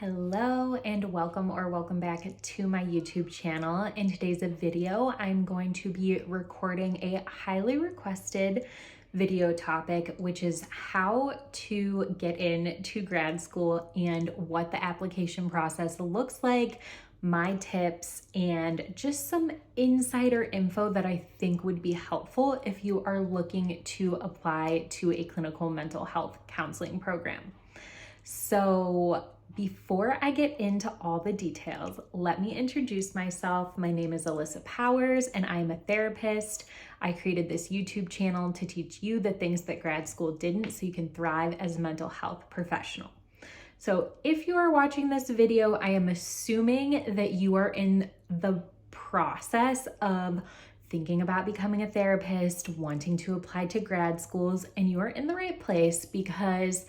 Hello and welcome back to my YouTube channel. In today's video, I'm going to be recording a highly requested video topic, which is how to get into grad school and what the application process looks like, my tips, and just some insider info that I think would be helpful if you are looking to apply to a clinical mental health counseling program. So before I get into all the details, let me introduce myself. My name is Alyssa Powers and I'm a therapist. I created this YouTube channel to teach you the things that grad school didn't so you can thrive as a mental health professional. So if you are watching this video, I am assuming that you are in the process of thinking about becoming a therapist, wanting to apply to grad schools, and you are in the right place because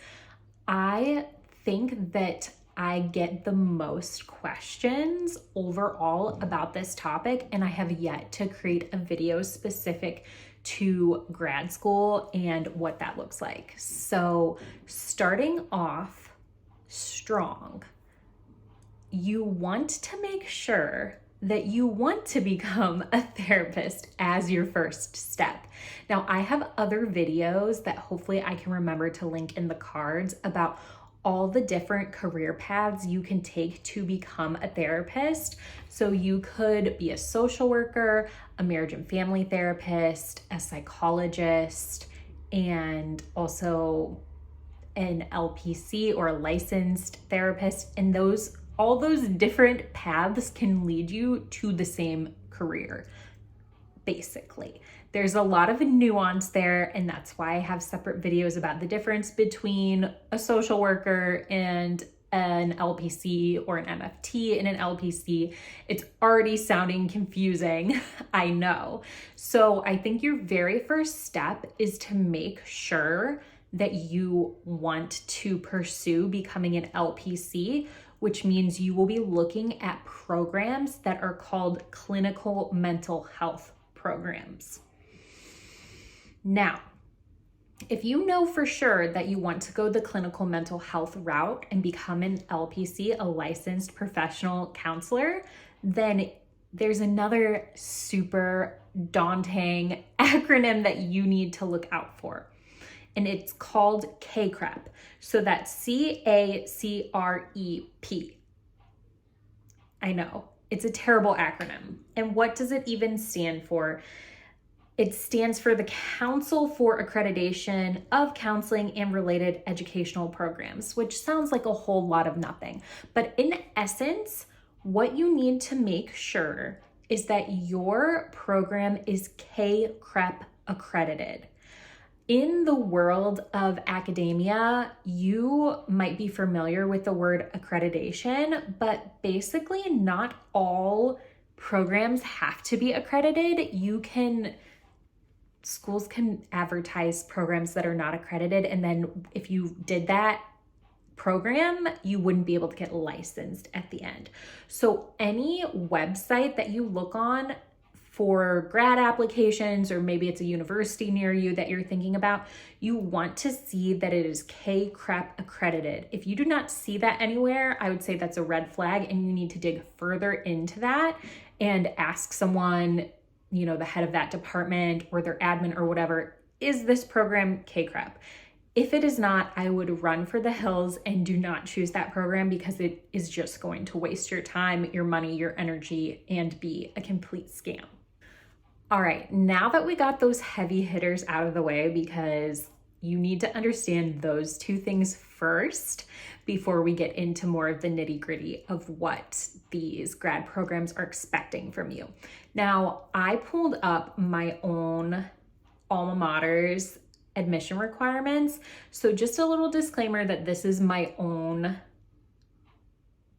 I think that I get the most questions overall about this topic, and I have yet to create a video specific to grad school and what that looks like. So starting off strong, you want to make sure that you want to become a therapist as your first step. Now, I have other videos that hopefully I can remember to link in the cards about all the different career paths you can take to become a therapist. So you could be a social worker, a marriage and family therapist, a psychologist, and also an LPC or a licensed therapist. And all those different paths can lead you to the same career, basically. There's a lot of nuance there, and that's why I have separate videos about the difference between a social worker and an LPC or an MFT and an LPC. It's already sounding confusing, I know. So I think your very first step is to make sure that you want to pursue becoming an LPC, which means you will be looking at programs that are called clinical mental health programs. Now, if you know for sure that you want to go the clinical mental health route and become an LPC, a licensed professional counselor, then there's another super daunting acronym that you need to look out for. And it's called CACREP. So that's CACREP. I know, it's a terrible acronym. And what does it even stand for? It stands for the Council for Accreditation of Counseling and Related Educational Programs, which sounds like a whole lot of nothing. But in essence, what you need to make sure is that your program is CACREP accredited. In the world of academia, you might be familiar with the word accreditation, but basically not all programs have to be accredited. Schools can advertise programs that are not accredited, and then if you did that program, you wouldn't be able to get licensed at the end. So any website that you look on for grad applications, or maybe it's a university near you that you're thinking about, you want to see that it is CACREP accredited. If you do not see that anywhere, I would say that's a red flag, and you need to dig further into that and ask someone, the head of that department or their admin or whatever, is this program CACREP? If it is not, I would run for the hills and do not choose that program because it is just going to waste your time, your money, your energy, and be a complete scam. All right, now that we got those heavy hitters out of the way, because you need to understand those two things first before we get into more of the nitty-gritty of what these grad programs are expecting from you. Now, I pulled up my own alma mater's admission requirements. So just a little disclaimer that this is my own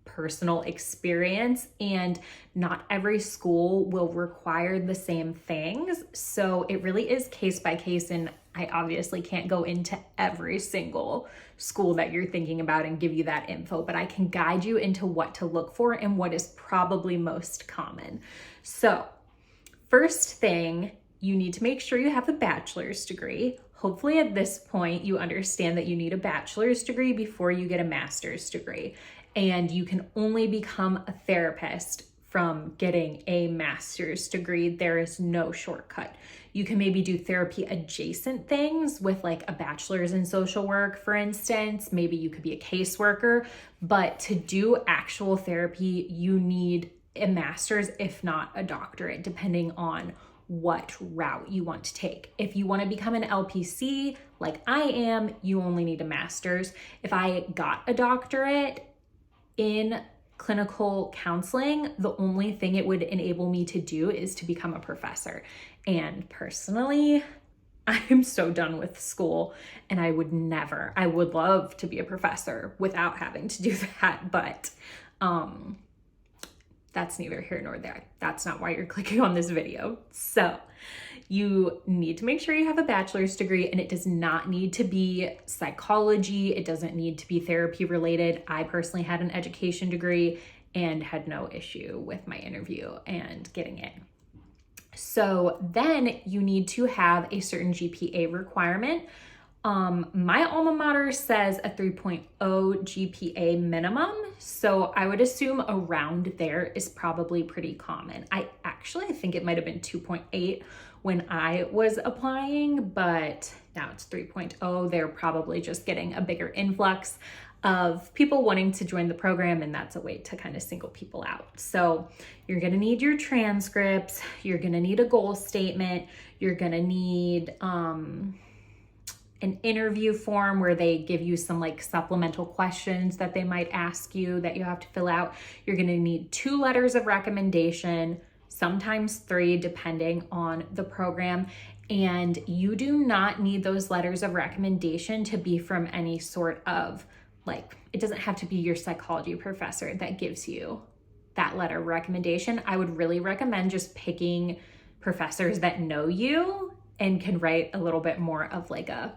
personal experience, and not every school will require the same things. So it really is case by case, and I obviously can't go into every single school that you're thinking about and give you that info, but I can guide you into what to look for and what is probably most common. So first thing, you need to make sure you have a bachelor's degree. Hopefully at this point, you understand that you need a bachelor's degree before you get a master's degree. and you can only become a therapist from getting a master's degree. There is no shortcut. You can maybe do therapy adjacent things with like a bachelor's in social work, for instance. Maybe you could be a caseworker, but to do actual therapy, you need a master's, if not a doctorate, depending on what route you want to take. If you want to become an LPC like I am, you only need a master's. If I got a doctorate in clinical counseling, the only thing it would enable me to do is to become a professor. And personally, I'm so done with school, and I would love to be a professor without having to do that, but that's neither here nor there. That's not why you're clicking on this video. So you need to make sure you have a bachelor's degree, and it does not need to be psychology. It doesn't need to be therapy related. I personally had an education degree and had no issue with my interview and getting in. So then you need to have a certain GPA requirement. My alma mater says a 3.0 GPA minimum. So I would assume around there is probably pretty common. I think it might've been 2.8 when I was applying, but now it's 3.0. They're probably just getting a bigger influx of people wanting to join the program, and that's a way to kind of single people out. So you're gonna need your transcripts, you're gonna need a goal statement, you're gonna need an interview form where they give you some like supplemental questions that they might ask you that you have to fill out. You're gonna need 2 letters of recommendation, sometimes 3 depending on the program. And you do not need those letters of recommendation to be from any sort of like, it doesn't have to be your psychology professor that gives you that letter of recommendation. I would really recommend just picking professors that know you and can write a little bit more of like a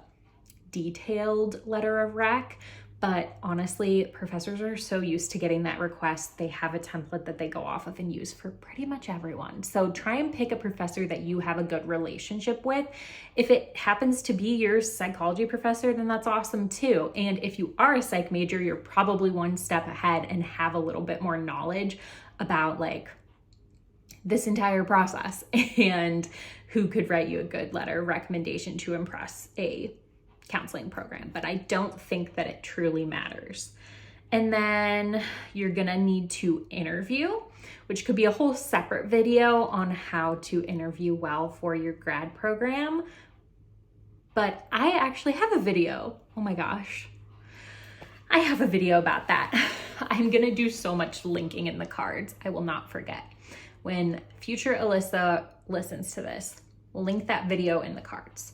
detailed letter of rec. But honestly, professors are so used to getting that request. They have a template that they go off of and use for pretty much everyone. So try and pick a professor that you have a good relationship with. If it happens to be your psychology professor, then that's awesome too. And if you are a psych major, you're probably one step ahead and have a little bit more knowledge about like this entire process and who could write you a good letter of recommendation to impress a counseling program, but I don't think that it truly matters. And then you're gonna need to interview, which could be a whole separate video on how to interview well for your grad program. But I actually have a video. Oh my gosh. I have a video about that. I'm gonna do so much linking in the cards. I will not forget. When future Alyssa listens to this, link that video in the cards.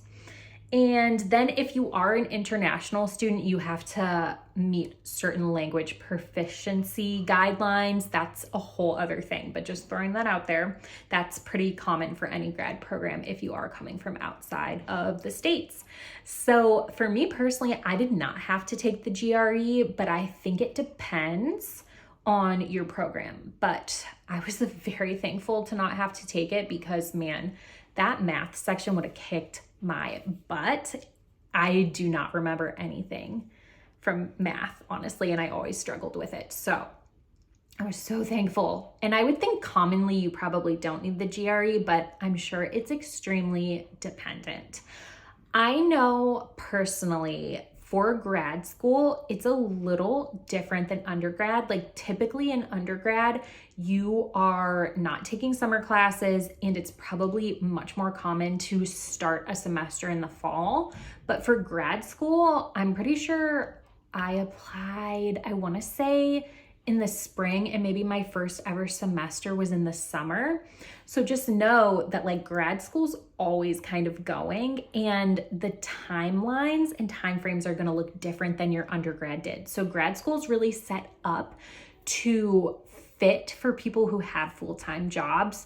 And then if you are an international student, you have to meet certain language proficiency guidelines. That's a whole other thing, but just throwing that out there, that's pretty common for any grad program if you are coming from outside of the States. So for me personally, I did not have to take the GRE, but I think it depends on your program. But I was very thankful to not have to take it because man, that math section would have kicked my butt. I do not remember anything from math, honestly, and I always struggled with it. So I was so thankful. And I would think commonly you probably don't need the GRE, but I'm sure it's extremely dependent. I know personally for grad school, it's a little different than undergrad. Like typically in undergrad, you are not taking summer classes and it's probably much more common to start a semester in the fall. But for grad school, I'm pretty sure I applied, I wanna say in the spring, and maybe my first ever semester was in the summer. So just know that like grad school's always kind of going and the timelines and timeframes are gonna look different than your undergrad did. So grad school's really set up to fit for people who have full-time jobs.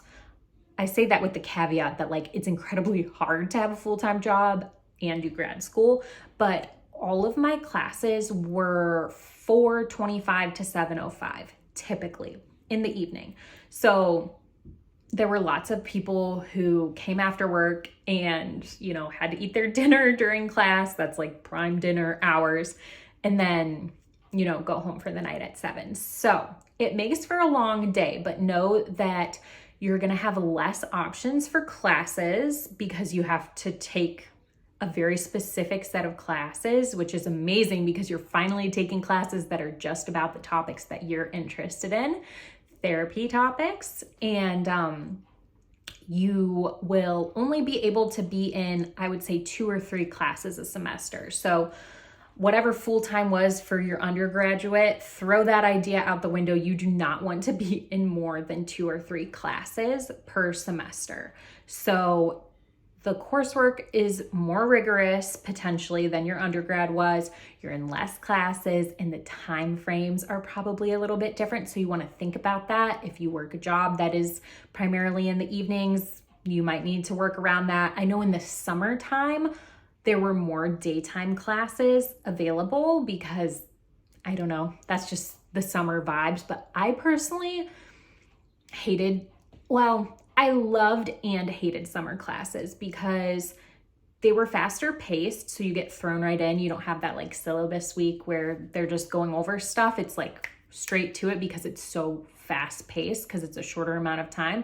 I say that with the caveat that like it's incredibly hard to have a full-time job and do grad school, but all of my classes were 4:25 to 7:05 typically in the evening. So there were lots of people who came after work and, you know, had to eat their dinner during class. That's like prime dinner hours. And then go home for the night at 7. So it makes for a long day, but know that you're going to have less options for classes because you have to take a very specific set of classes, which is amazing because you're finally taking classes that are just about the topics that you're interested in, therapy topics. And you will only be able to be in, I would say, 2 or 3 classes a semester. So whatever full-time was for your undergraduate, throw that idea out the window. You do not want to be in more than 2 or 3 classes per semester. So the coursework is more rigorous potentially than your undergrad was. You're in less classes and the time frames are probably a little bit different. So you want to think about that. If you work a job that is primarily in the evenings, you might need to work around that. I know in the summertime, there were more daytime classes available because, I don't know, that's just the summer vibes. But I personally I loved and hated summer classes because they were faster paced. So you get thrown right in. You don't have that like syllabus week where they're just going over stuff. It's like straight to it because it's so fast paced because it's a shorter amount of time.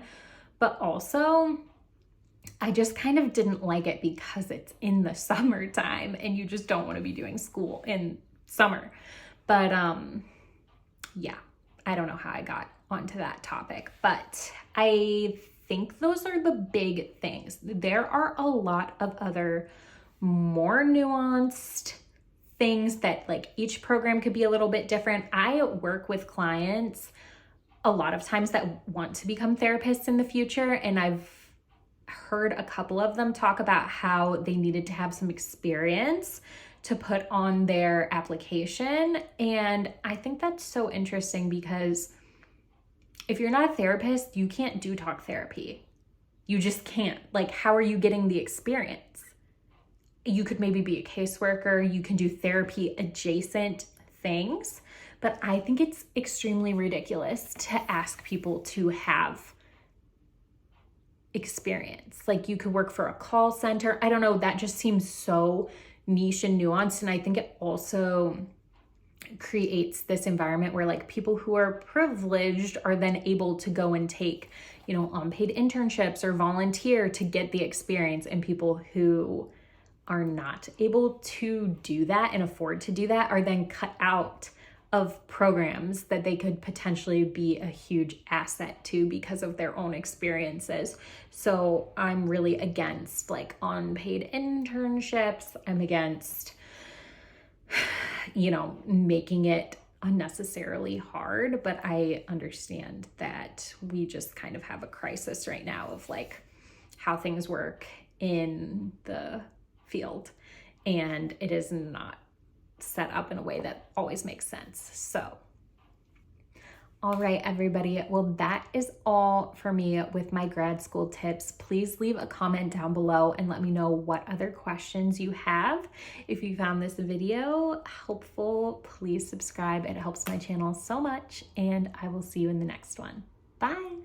But also, I just kind of didn't like it because it's in the summertime and you just don't want to be doing school in summer. But yeah, I don't know how I got onto that topic, but I think those are the big things. There are a lot of other more nuanced things that like each program could be a little bit different. I work with clients a lot of times that want to become therapists in the future, and I've heard a couple of them talk about how they needed to have some experience to put on their application. And I think that's so interesting because if you're not a therapist, you can't do talk therapy. You just can't. Like, how are you getting the experience? You could maybe be a caseworker. You can do therapy adjacent things. But I think it's extremely ridiculous to ask people to have experience. Like, you could work for a call center. I don't know. That just seems so niche and nuanced. And I think it also creates this environment where like people who are privileged are then able to go and take, unpaid internships or volunteer to get the experience, and people who are not able to do that and afford to do that are then cut out of programs that they could potentially be a huge asset to because of their own experiences. So I'm really against like unpaid internships. I'm against making it unnecessarily hard, but I understand that we just kind of have a crisis right now of like how things work in the field, and it is not set up in a way that always makes sense. So, all right, everybody. Well, that is all for me with my grad school tips. Please leave a comment down below and let me know what other questions you have. If you found this video helpful, please subscribe. It helps my channel so much, and I will see you in the next one. Bye.